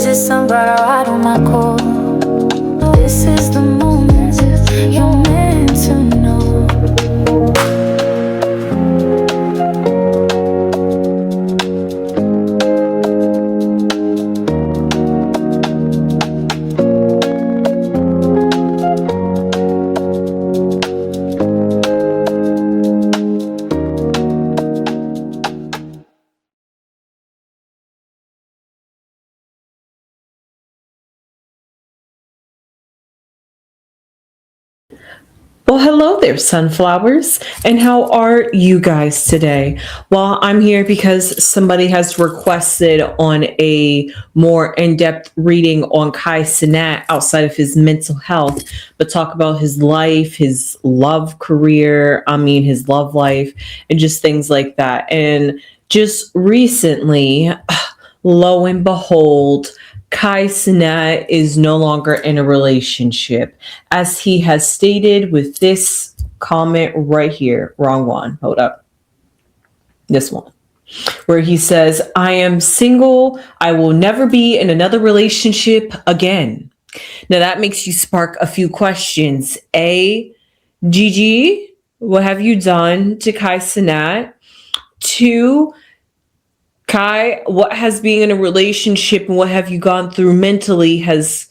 Is it somebody I don't my call? This is the moment you're meant to know. Well, hello there, sunflowers, and how are you guys today? Well, I'm here because somebody has requested on a more in-depth reading on Cenat outside of his mental health, but talk about his life, his love career, his love life, and just things like that. And just recently, lo and behold, Cenat is no longer in a relationship, as he has stated with this comment right here. Wrong one. Hold up. This one. Where he says, I am single. I will never be in another relationship again. Now that makes you spark a few questions. A, Gigi, what have you done to Cenat? 2, Kai, what has being in a relationship and what have you gone through mentally has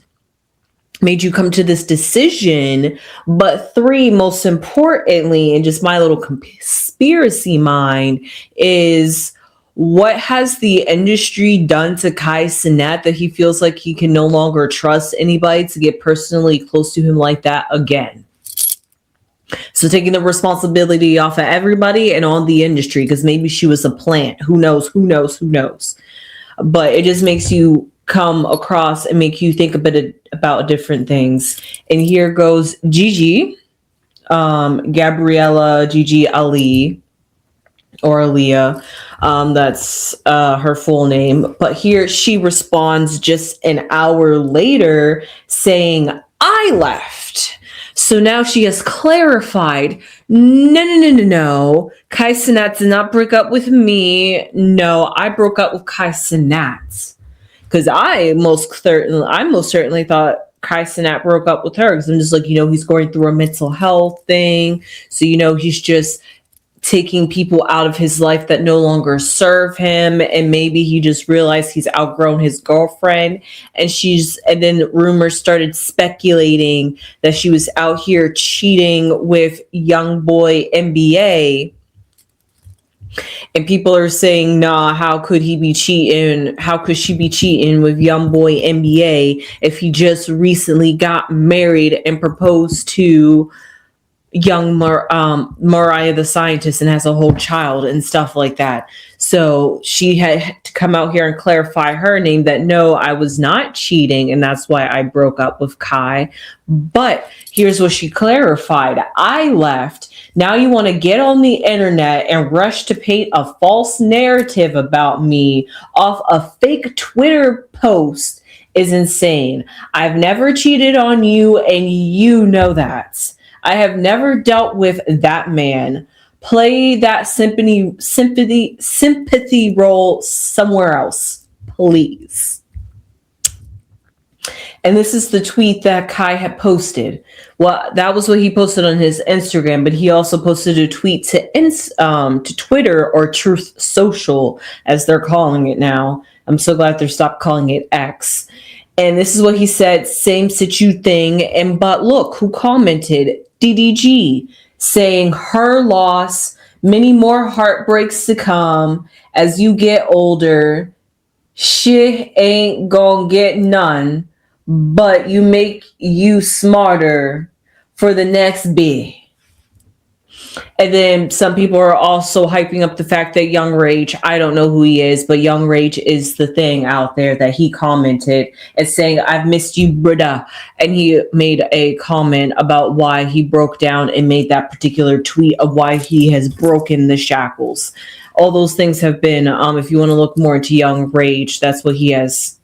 made you come to this decision? But 3, most importantly, and just my little conspiracy mind, is what has the industry done to Cenat that he feels like he can no longer trust anybody to get personally close to him like that again? So taking the responsibility off of everybody and on the industry, because maybe she was a plant. Who knows? But it just makes you come across and make you think a bit about different things. And here goes Gigi, Gabriella Gigi Ali, or Aaliyah. That's her full name. But here she responds just an hour later saying, I left. So now she has clarified, no. Cenat did not break up with me. No, I broke up with Cenat. Because I most certainly thought Cenat broke up with her. Because I'm just like, he's going through a mental health thing. So, he's just taking people out of his life that no longer serve him, and maybe he just realized he's outgrown his girlfriend, and then rumors started speculating that she was out here cheating with young boy NBA, and people are saying, nah, how could she be cheating with young boy NBA if he just recently got married and proposed to young Mariah the scientist and has a whole child and stuff like that. So she had to come out here and clarify her name that no, I was not cheating, and that's why I broke up with Kai. But here's what she clarified. I left. Now you want to get on the internet and rush to paint a false narrative about me off a fake Twitter post is insane. I've never cheated on you, and you know that. I have never dealt with that man. Play that sympathy role somewhere else, please. And this is the tweet that Kai had posted. Well, that was what he posted on his Instagram, but he also posted a tweet to Twitter, or Truth Social, as they're calling it now. I'm so glad they stopped calling it X. And this is what he said, same situ thing. But look who commented, DDG, saying her loss, many more heartbreaks to come as you get older. Shit ain't gonna get none, but you make you smarter for the next bit. And then some people are also hyping up the fact that Young Rage, I don't know who he is, but Young Rage is the thing out there that he commented and saying, I've missed you, brother. And he made a comment about why he broke down and made that particular tweet of why he has broken the shackles. All those things have been, if you want to look more into Young Rage, that's what he has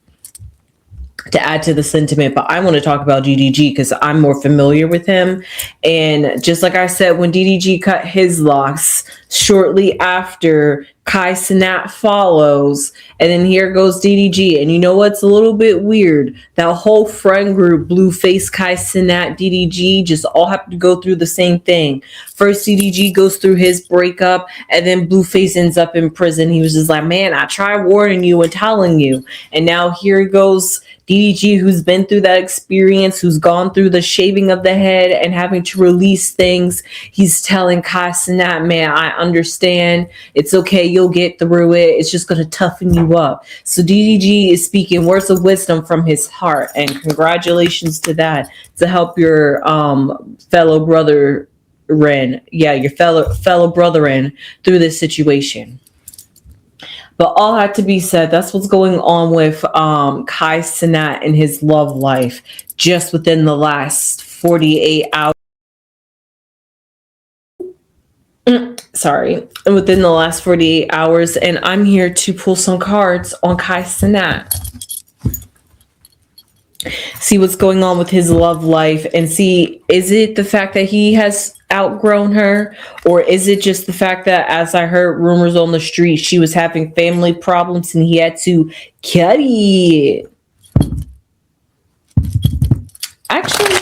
to add to the sentiment. But I want to talk about DDG because I'm more familiar with him. And just like I said, when DDG cut his locks, shortly after Kai Cenat follows, and then here goes DDG. And you know what's a little bit weird? That whole friend group, Blueface, Kai Cenat, DDG, just all have to go through the same thing. First, DDG goes through his breakup, and then Blueface ends up in prison. He was just like, man, I tried warning you and telling you. And now here goes DDG, who's been through that experience, who's gone through the shaving of the head and having to release things. He's telling Kai Cenat, man, I understand. It's okay. You'll get through it. It's just going to toughen you up. So DDG is speaking words of wisdom from his heart. And congratulations to that, to help your fellow brother your fellow brethren through this situation. But all had to be said, that's what's going on with Kai Cenat and his love life just within the last 48 hours. Sorry, within the last 48 hours. And I'm here to pull some cards on Kai Cenat. See what's going on with his love life and see, is it the fact that he has outgrown her, or is it just the fact that, as I heard rumors on the street, she was having family problems and he had to cut it? Actually,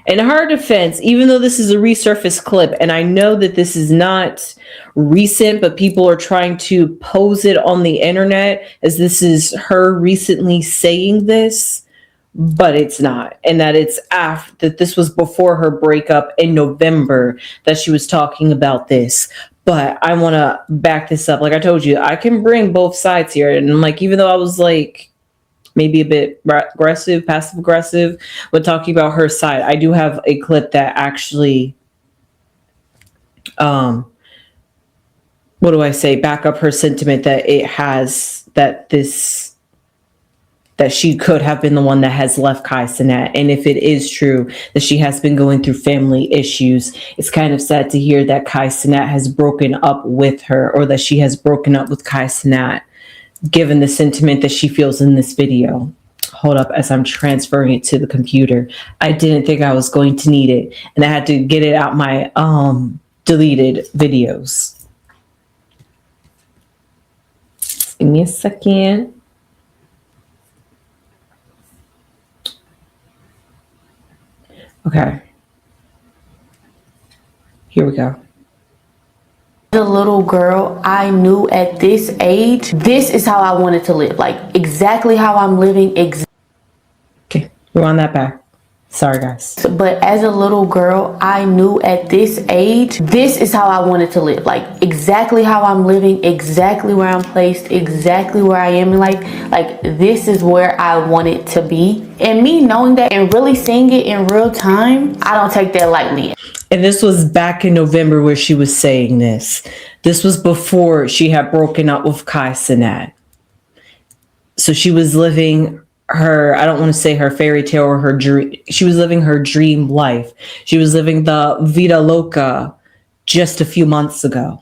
in her defense, even though this is a resurfaced clip, and I know that this is not recent, but people are trying to pose it on the internet as this is her recently saying this, but it's not. And that it's after, that this was before her breakup in November that she was talking about this. But I want to back this up. Like I told you, I can bring both sides here. And I'm like, even though I was like, maybe a bit aggressive, passive aggressive, when talking about her side, I do have a clip that actually, what do I say, back up her sentiment that it has, that she could have been the one that has left Kai Cenat. And if it is true that she has been going through family issues, it's kind of sad to hear that Kai Cenat has broken up with her, or that she has broken up with Kai Cenat, given the sentiment that she feels in this video. Hold up, as I'm transferring it to the computer. I didn't think I was going to need it, and I had to get it out my deleted videos. Give me a second. Okay. Here we go. As a little girl, I knew at this age, this is how I wanted to live. Like exactly how I'm living. Okay, we're on that back. Sorry, guys. But as a little girl, I knew at this age, this is how I wanted to live. Like exactly how I'm living, exactly where I'm placed, exactly where I am in life. Like this is where I want it to be. And me knowing that and really seeing it in real time, I don't take that lightly. And this was back in November where she was saying this. This was before she had broken up with Kai Cenat. So she was living her, I don't want to say her fairy tale or her dream. She was living her dream life. She was living the vida loca just a few months ago.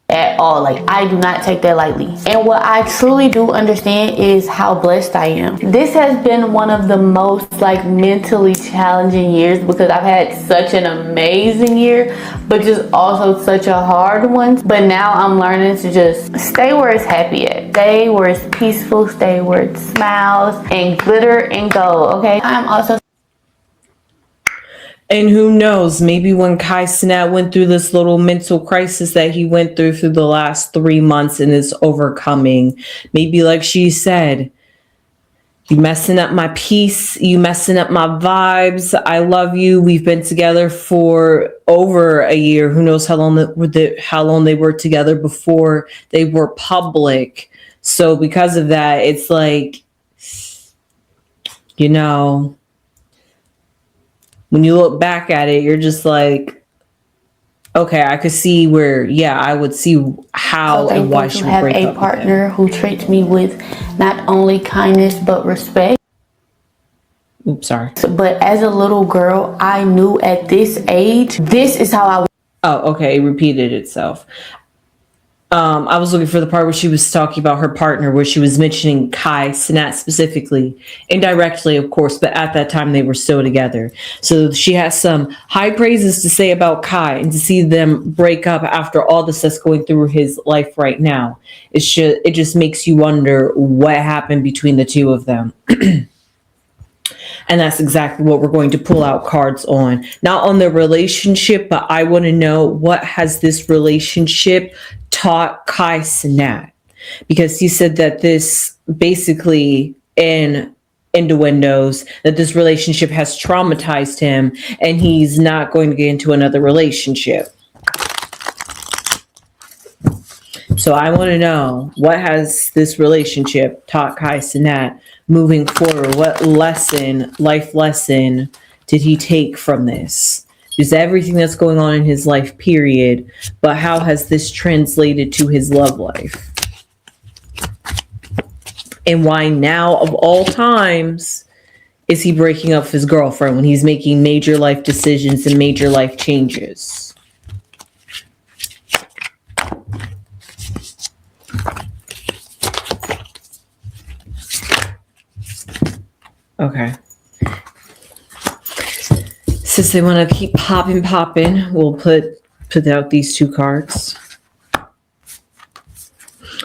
At all. Like I do not take that lightly. And what I truly do understand is how blessed I am. This has been one of the most like mentally challenging years, because I've had such an amazing year, but just also such a hard one. But now I'm learning to just stay where it's happy at, stay where it's peaceful, stay where it smiles and glitter and gold. Okay, I'm also, and who knows, maybe when Kai Cenat went through this little mental crisis that he went through the last 3 months and is overcoming, maybe like she said, you messing up my peace, you messing up my vibes, I love you, we've been together for over a year, who knows how long they were together before they were public. So because of that, it's like, you know, when you look back at it, you're just like, okay, I could see where, yeah, I would see how and why she would break up with him. have a partner who treats me with not only kindness but respect. Oops, sorry. But as a little girl, I knew at this age, this is how I. Oh, okay, it repeated itself. I was looking for the part where she was talking about her partner, where she was mentioning Kai Cenat specifically, indirectly, of course, but at that time they were still together. So she has some high praises to say about Kai, and to see them break up after all this that's going through his life right now, it just makes you wonder what happened between the two of them. And that's exactly what we're going to pull out cards on. Not on the relationship, but I want to know, what has this relationship taught Kai Cenat? Because he said that this basically in innuendos that this relationship has traumatized him and he's not going to get into another relationship. So I want to know, what has this relationship taught Kai Cenat moving forward? What life lesson did he take from this? Just everything that's going on in his life, period. But how has this translated to his love life? And why now, of all times, is he breaking up with his girlfriend when he's making major life decisions and major life changes? Okay. Since they want to keep popping, we'll put out these two cards.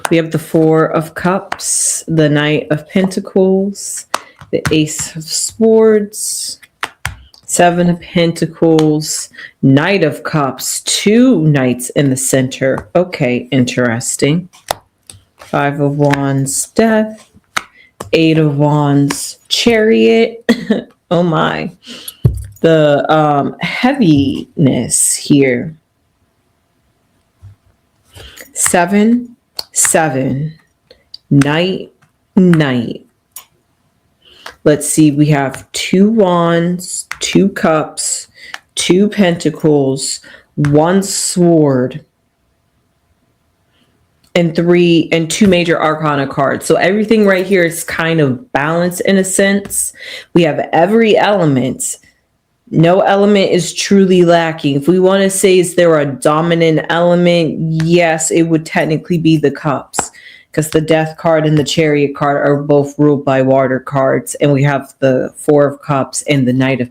We have the Four of Cups, the Knight of Pentacles, the Ace of Swords, Seven of Pentacles, Knight of Cups, two knights in the center. Okay, interesting. Five of Wands, Death. Eight of Wands, Chariot. Oh my. The heaviness here. 7, 7. Knight. Let's see. We have two Wands, two Cups, two Pentacles, one Sword, and two major arcana cards. So everything right here is kind of balanced in a sense. We have every element. No element is truly lacking. If we want to say, is there a dominant element? Yes, it would technically be the Cups, because the Death card and the Chariot card are both ruled by water cards. And we have the Four of Cups and the Knight of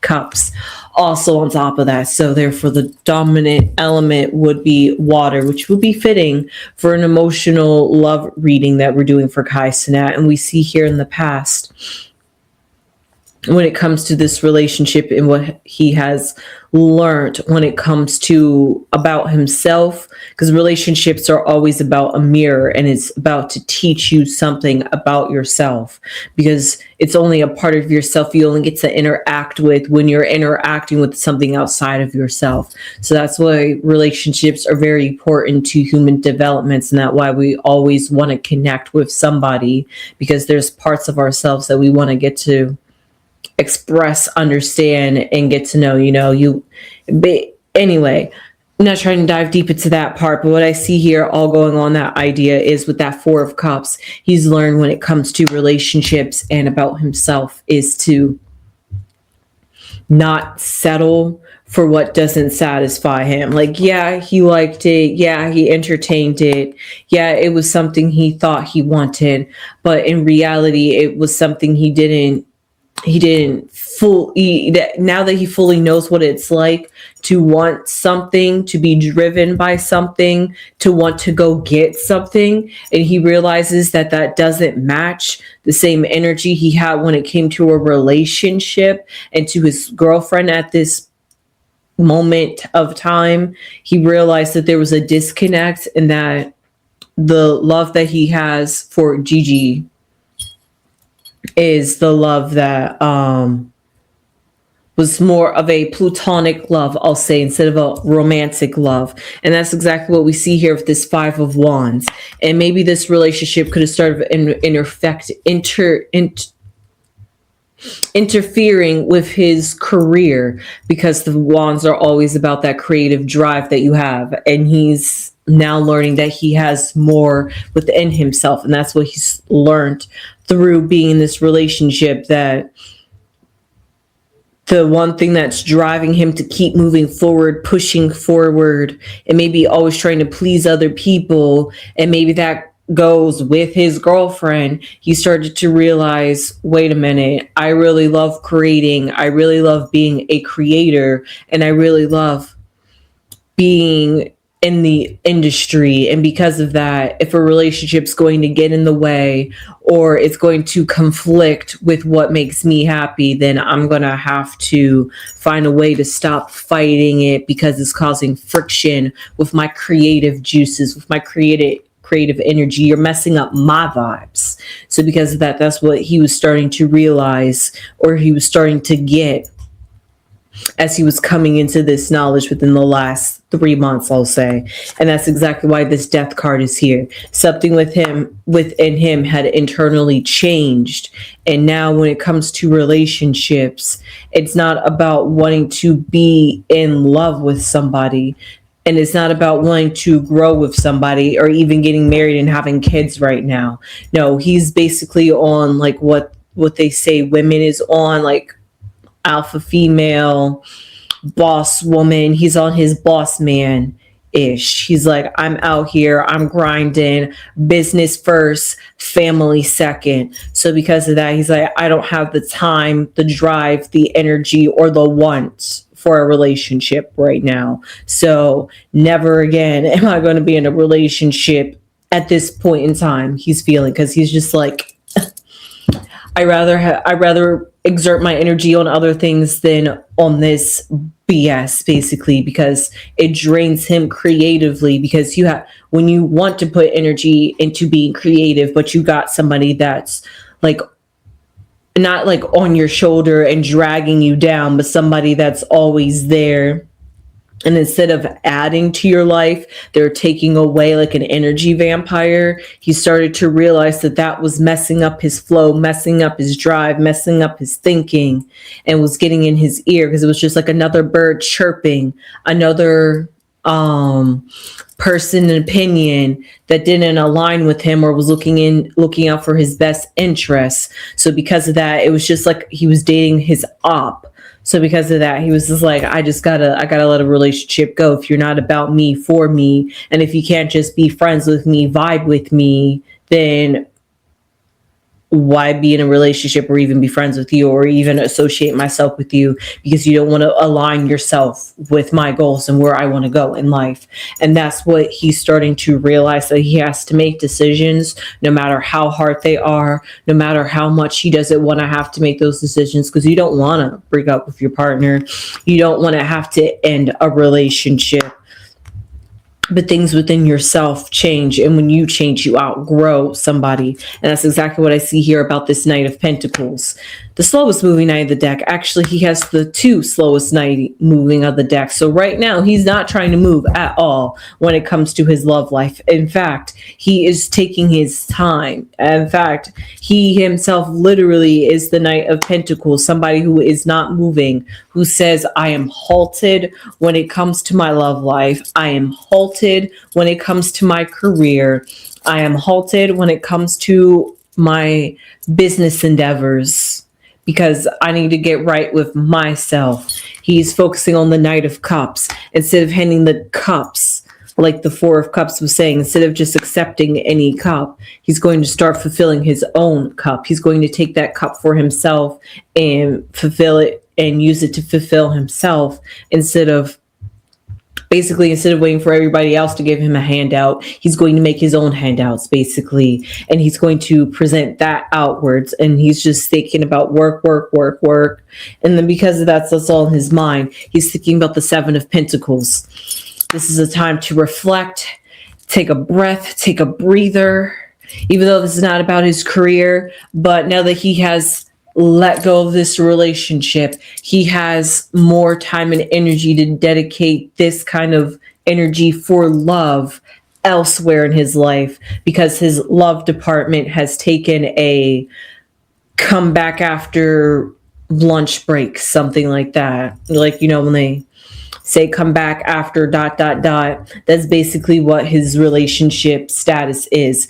Cups also on top of that. So therefore the dominant element would be water, which would be fitting for an emotional love reading that we're doing for Kai Cenat. And we see here in the past, when it comes to this relationship and what he has learned when it comes to about himself, because relationships are always about a mirror, and it's about to teach you something about yourself, because it's only a part of yourself you only get to interact with when you're interacting with something outside of yourself. So that's why relationships are very important to human developments, and that's why we always want to connect with somebody, because there's parts of ourselves that we want to get to express, understand, and get to know, but anyway, I'm not trying to dive deep into that part, but what I see here all going on, that idea is with that Four of Cups, he's learned when it comes to relationships and about himself is to not settle for what doesn't satisfy him. Like, yeah, he liked it. Yeah, he entertained it. Yeah, it was something he thought he wanted, but in reality, it was something he didn't now that he fully knows what it's like to want something, to be driven by something, to want to go get something, and he realizes that doesn't match the same energy he had when it came to a relationship and to his girlfriend at this moment of time. He realized that there was a disconnect, and that the love that he has for Gigi is the love that was more of a platonic love, I'll say, instead of a romantic love. And that's exactly what we see here with this Five of Wands. And maybe this relationship could have started interfering with his career, because the Wands are always about that creative drive that you have. And he's now learning that he has more within himself. And that's what he's learned through being in this relationship, that the one thing that's driving him to keep moving forward, pushing forward, and maybe always trying to please other people, and maybe that goes with his girlfriend, he started to realize, wait a minute, I really love creating, I really love being a creator, and I really love being in the industry. And because of that, if a relationship's going to get in the way or it's going to conflict with what makes me happy, then I'm going to have to find a way to stop fighting it because it's causing friction with my creative juices, with my creative energy. You're messing up my vibes. So because of that, that's what he was starting to realize, or he was starting to get as he was coming into this knowledge within the last 3 months, I'll say. And that's exactly why this death card is here. Something within him had internally changed. And now when it comes to relationships, it's not about wanting to be in love with somebody. And it's not about wanting to grow with somebody or even getting married and having kids right now. No, he's basically on like what they say women is on, like alpha female, boss woman. He's on his boss man ish. He's like, I'm out here, I'm grinding, business first, family second. So because of that, he's like, I don't have the time, the drive, the energy, or the want for a relationship right now. So never again am I going to be in a relationship at this point in time, he's feeling, because he's just like, I rather exert my energy on other things than on this BS, basically, because it drains him creatively. Because when you want to put energy into being creative, but you got somebody that's like not like on your shoulder and dragging you down, but somebody that's always there. And instead of adding to your life, they're taking away like an energy vampire. He started to realize that was messing up his flow, messing up his drive, messing up his thinking, and was getting in his ear because it was just like another bird chirping, another person and opinion that didn't align with him or was looking out for his best interests. So because of that, it was just like he was dating his op. So because of that, he was just like, I gotta let a relationship go. If you're not about me, for me, and if you can't just be friends with me, vibe with me, then why be in a relationship or even be friends with you or even associate myself with you, because you don't want to align yourself with my goals and where I want to go in life. And that's what he's starting to realize, that he has to make decisions no matter how hard they are, no matter how much he doesn't want to have to make those decisions, because you don't want to break up with your partner. You don't want to have to end a relationship. But things within yourself change, and when you change, you outgrow somebody. And that's exactly what I see here about this Knight of Pentacles. The slowest moving knight of the deck. Actually, he has the two slowest knight moving of the deck. So right now, he's not trying to move at all when it comes to his love life. In fact, he is taking his time. In fact, he himself literally is the Knight of Pentacles, somebody who is not moving, who says, I am halted when it comes to my love life. I am halted when it comes to my career. I am halted when it comes to my business endeavors, because I need to get right with myself. He's focusing on the Knight of Cups. Instead of handing the cups, like the Four of Cups was saying, instead of just accepting any cup, he's going to start fulfilling his own cup. He's going to take that cup for himself and fulfill it and use it to fulfill himself, instead of waiting for everybody else to give him a handout. He's going to make his own handouts, basically, and he's going to present that outwards. And he's just thinking about work. And then because of that's all in his mind, he's thinking about the Seven of Pentacles. This is a time to reflect, take a breath, take a breather, even though this is not about his career. But now that he has let go of this relationship, he has more time and energy to dedicate this kind of energy for love elsewhere in his life, because his love department has taken a come back after lunch break, something like that. Like, when they say come back after ... That's basically what his relationship status is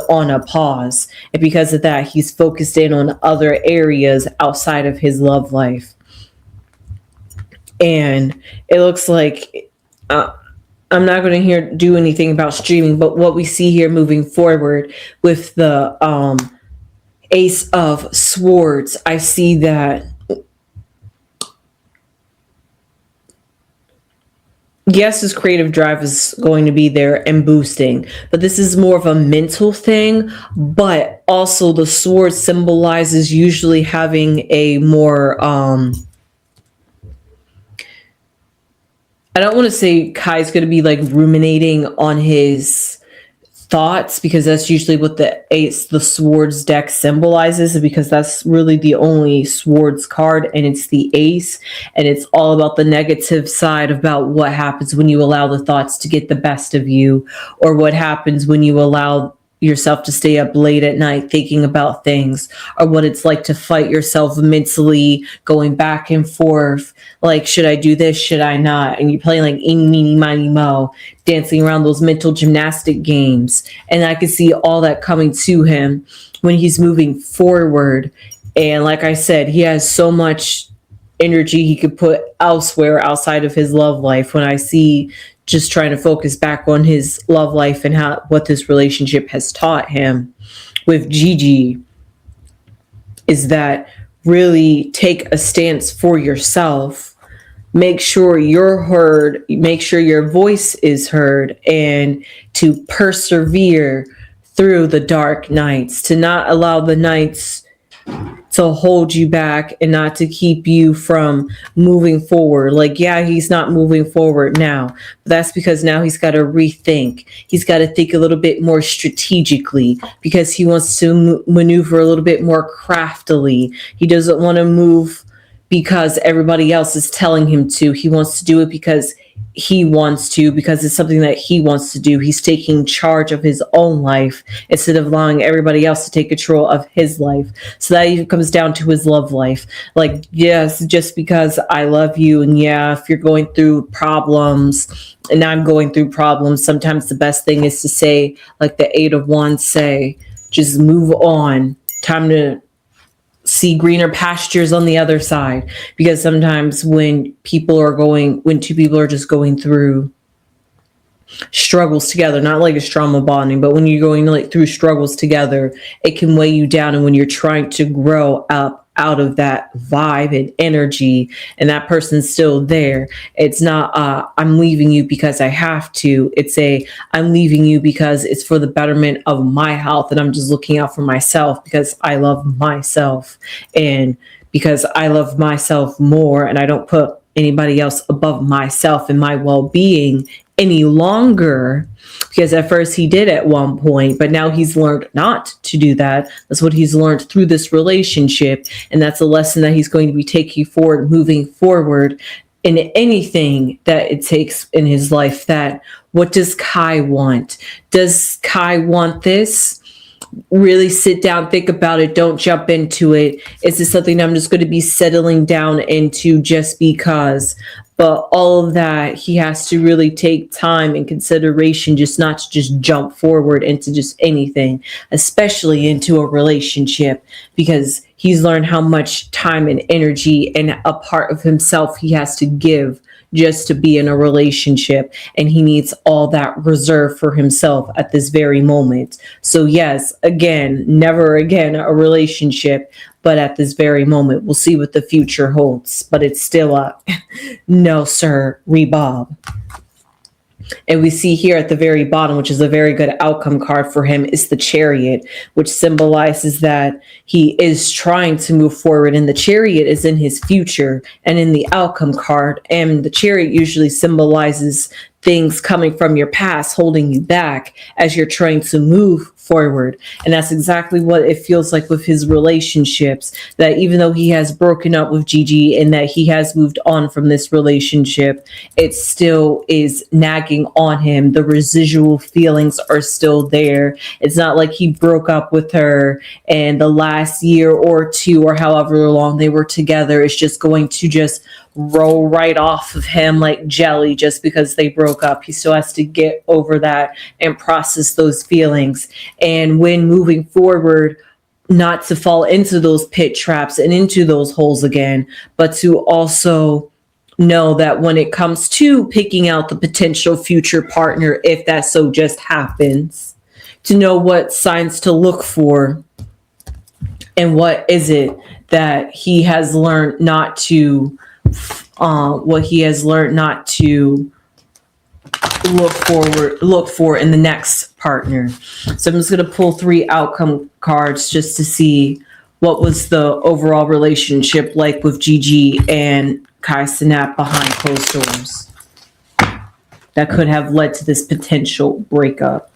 on a pause. And because of that, he's focused in on other areas outside of his love life. And it looks like I'm not going to do anything about streaming, but what we see here moving forward with the Ace of Swords, I see that yes, his creative drive is going to be there and boosting, but this is more of a mental thing. But also, the sword symbolizes usually having a more I don't want to say Kai's going to be like ruminating on his thoughts, because that's usually what the swords deck symbolizes, because that's really the only swords card, and it's the ace, and it's all about the negative side about what happens when you allow the thoughts to get the best of you, or what happens when you allow yourself to stay up late at night thinking about things, or what it's like to fight yourself mentally, going back and forth, like, should I do this, should I not, and you play like eeny meeny miny mo, dancing around those mental gymnastic games. And I can see all that coming to him when he's moving forward. And like I said, he has so much energy he could put elsewhere outside of his love life. When I see just trying to focus back on his love life and what this relationship has taught him with Gigi, is that really take a stance for yourself. Make sure you're heard, make sure your voice is heard, and to persevere through the dark nights, to not allow the nights to hold you back and not to keep you from moving forward. Like, yeah, he's not moving forward now, but that's because now he's got to rethink. He's got to think a little bit more strategically, because he wants to maneuver a little bit more craftily. He doesn't want to move because everybody else is telling him to. He wants to do it because he wants to, because it's something that he wants to do. He's taking charge of his own life instead of allowing everybody else to take control of his life. So that even comes down to his love life. Like, yes, just because I love you, and yeah, if you're going through problems and I'm going through problems, sometimes the best thing is to say, like the Eight of Wands say, just move on. Time to see greener pastures on the other side. Because sometimes when two people are just going through struggles together, not like a trauma bonding, but when you're going like through struggles together, it can weigh you down. And when you're trying to grow up out of that vibe and energy, and that person's still there, it's not I'm leaving you because I have to. It's I'm leaving you because it's for the betterment of my health, and I'm just looking out for myself because I love myself, and because I love myself more, and I don't put anybody else above myself and my well-being any longer. Because at first he did at one point, but now he's learned not to do that. That's what he's learned through this relationship. And that's a lesson that he's going to be taking forward, moving forward in anything that it takes in his life. That, what does Kai want? Does Kai want this? Really sit down, think about it. Don't jump into it. Is this something I'm just going to be settling down into just because? But all of that, he has to really take time and consideration, just not to just jump forward into just anything, especially into a relationship, because he's learned how much time and energy and a part of himself he has to give just to be in a relationship. And he needs all that reserved for himself at this very moment. So yes, again, never again a relationship, but at this very moment, we'll see what the future holds. But it's still a no, sir, Rebob. And we see here at the very bottom, which is a very good outcome card for him, is the Chariot, which symbolizes that he is trying to move forward. And the Chariot is in his future and in the outcome card. And the Chariot usually symbolizes things coming from your past holding you back as you're trying to move forward. And that's exactly what it feels like with his relationships, that even though he has broken up with Gigi and that he has moved on from this relationship, it still is nagging on him. The residual feelings are still there. It's not like he broke up with her and the last year or two or however long they were together is just going to just roll right off of him like jelly just because they broke up. He still has to get over that and process those feelings. And when moving forward, not to fall into those pit traps and into those holes again, but to also know that when it comes to picking out the potential future partner, if that so just happens, to know what signs to look for and what is it that he has learned not to, what he has learned not to look for in the next partner. So I'm just going to pull 3 outcome cards just to see what was the overall relationship like with Gigi and Kai Cenat behind closed doors that could have led to this potential breakup.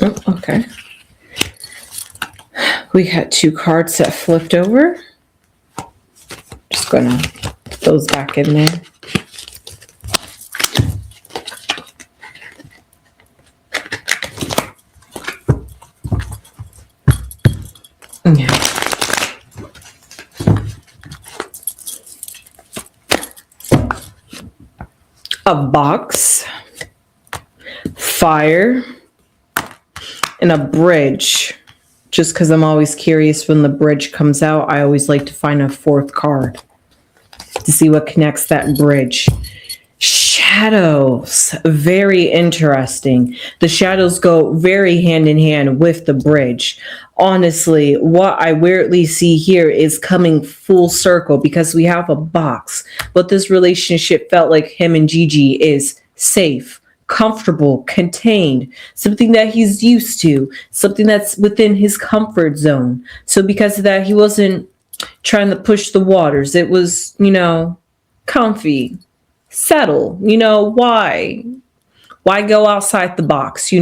Oh, okay. We had 2 cards that flipped over. Just gonna put those back in there. Yeah. A box, fire, and a bridge. Just because I'm always curious when the bridge comes out, I always like to find a 4th card to see what connects that bridge. Shadows, very interesting. The shadows go very hand in hand with the bridge. Honestly, what I weirdly see here is coming full circle because we have a box, but this relationship felt like him and Gigi is safe, comfortable, contained, something that he's used to, something that's within his comfort zone. So because of that, he wasn't trying to push the waters. It was, comfy, settle. Why go outside the box,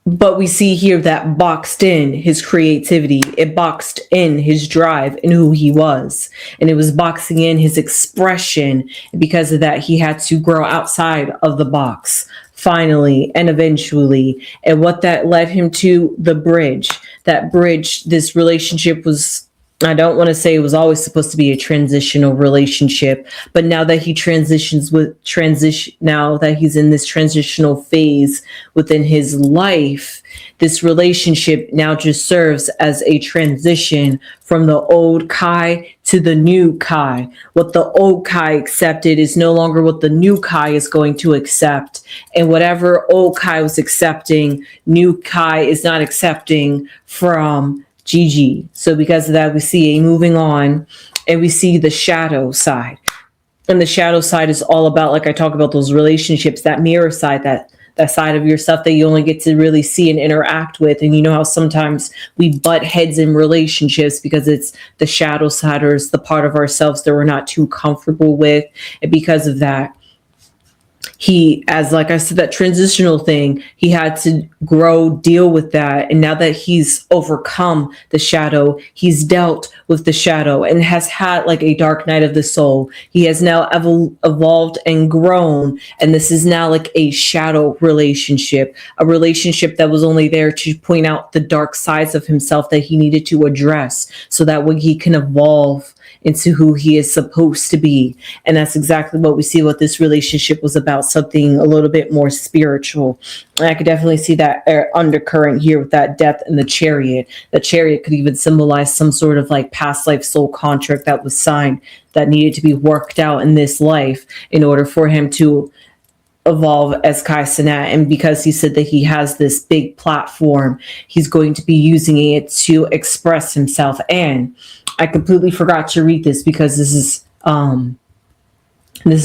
But we see here that boxed in his creativity. It boxed in his drive and who he was. And it was boxing in his expression. And because of that, he had to grow outside of the box finally and eventually. And what that led him to the bridge. That bridge, this relationship was, I don't want to say it was always supposed to be a transitional relationship, but now that now that he's in this transitional phase within his life, this relationship now just serves as a transition from the old Kai to the new Kai. What the old Kai accepted is no longer what the new Kai is going to accept. And whatever old Kai was accepting, new Kai is not accepting from Gigi. So because of that, we see a moving on and we see the shadow side. And the shadow side is all about, like I talk about those relationships, that mirror side, that side of yourself that you only get to really see and interact with. And you know how sometimes we butt heads in relationships because it's the shadow side or it's the part of ourselves that we're not too comfortable with. And because of that, he, as like I said, that transitional thing, he had to grow, deal with that. And now that he's overcome the shadow, he's dealt with the shadow and has had like a dark night of the soul. He has now evolved and grown. And this is now like a shadow relationship, a relationship that was only there to point out the dark sides of himself that he needed to address so that way he can evolve into who he is supposed to be. And that's exactly what we see what this relationship was about, something a little bit more spiritual. And I could definitely see that undercurrent here with that death and the chariot. The chariot could even symbolize some sort of like past life soul contract that was signed that needed to be worked out in this life in order for him to evolve as Kai Cenat. And because he said that he has this big platform, he's going to be using it to express himself. And I completely forgot to read this because this is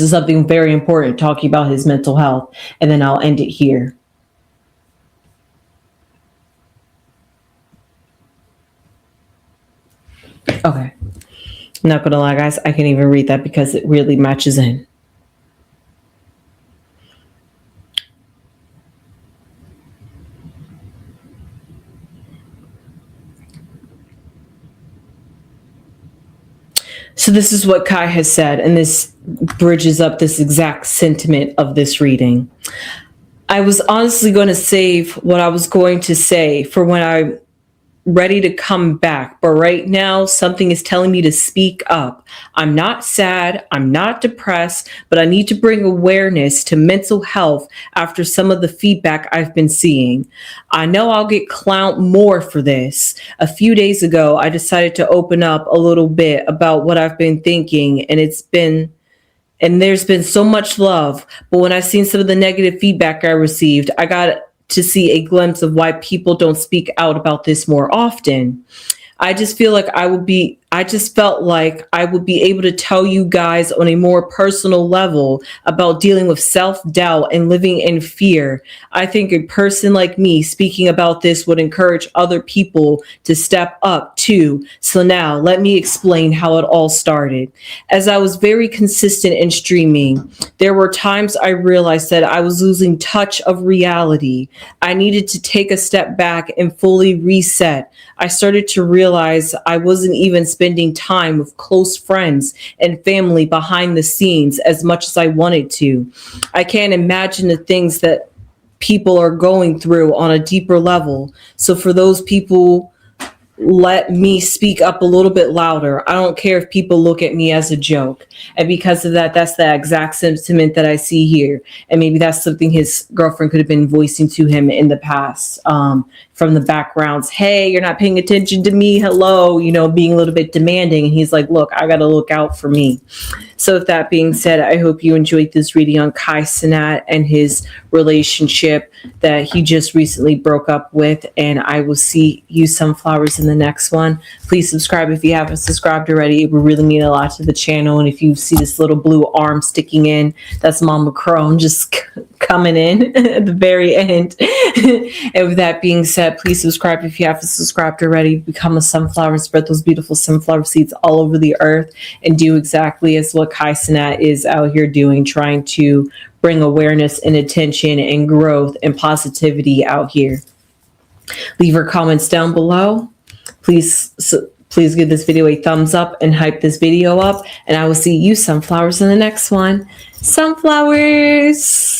something very important, talking about his mental health. And then I'll end it here. Okay. Not gonna lie, guys, I can't even read that because it really matches in. So this is what Kai has said, and this bridges up this exact sentiment of this reading. I was honestly going to save what I was going to say for when I ready to come back, but right now something is telling me to speak up. I'm not sad, I'm not depressed, but I need to bring awareness to mental health after some of the feedback I've been seeing. I know I'll get clowned more for this. A few days ago, I decided to open up a little bit about what I've been thinking, and there's been so much love, but when I seen some of the negative feedback I received, I got to see a glimpse of why people don't speak out about this more often. I just felt like I would be able to tell you guys on a more personal level about dealing with self-doubt and living in fear. I think a person like me speaking about this would encourage other people to step up too. So now let me explain how it all started. As I was very consistent in streaming, there were times I realized that I was losing touch of reality. I needed to take a step back and fully reset. I started to realize I wasn't even spending time with close friends and family behind the scenes as much as I wanted to. I can't imagine the things that people are going through on a deeper level. So for those people, let me speak up a little bit louder. I don't care if people look at me as a joke. And because of that, that's the exact sentiment that I see here. And maybe that's something his girlfriend could have been voicing to him in the past, from the backgrounds. Hey, you're not paying attention to me. Hello, being a little bit demanding. And he's like, look, I got to look out for me. So with that being said, I hope you enjoyed this reading on Cenat and his relationship that he just recently broke up with. And I will see you sunflowers in the next one. Please subscribe if you haven't subscribed already. It would really mean a lot to the channel. And if you see this little blue arm sticking in, that's Mama Crone just coming in at the very end. And with that being said, please subscribe if you haven't subscribed already. Become a sunflower and spread those beautiful sunflower seeds all over the earth, and do exactly as what Cenat is out here doing, trying to bring awareness and attention and growth and positivity out here. Leave your comments down below. Please give this video a thumbs up and hype this video up. And I will see you sunflowers in the next one. Sunflowers!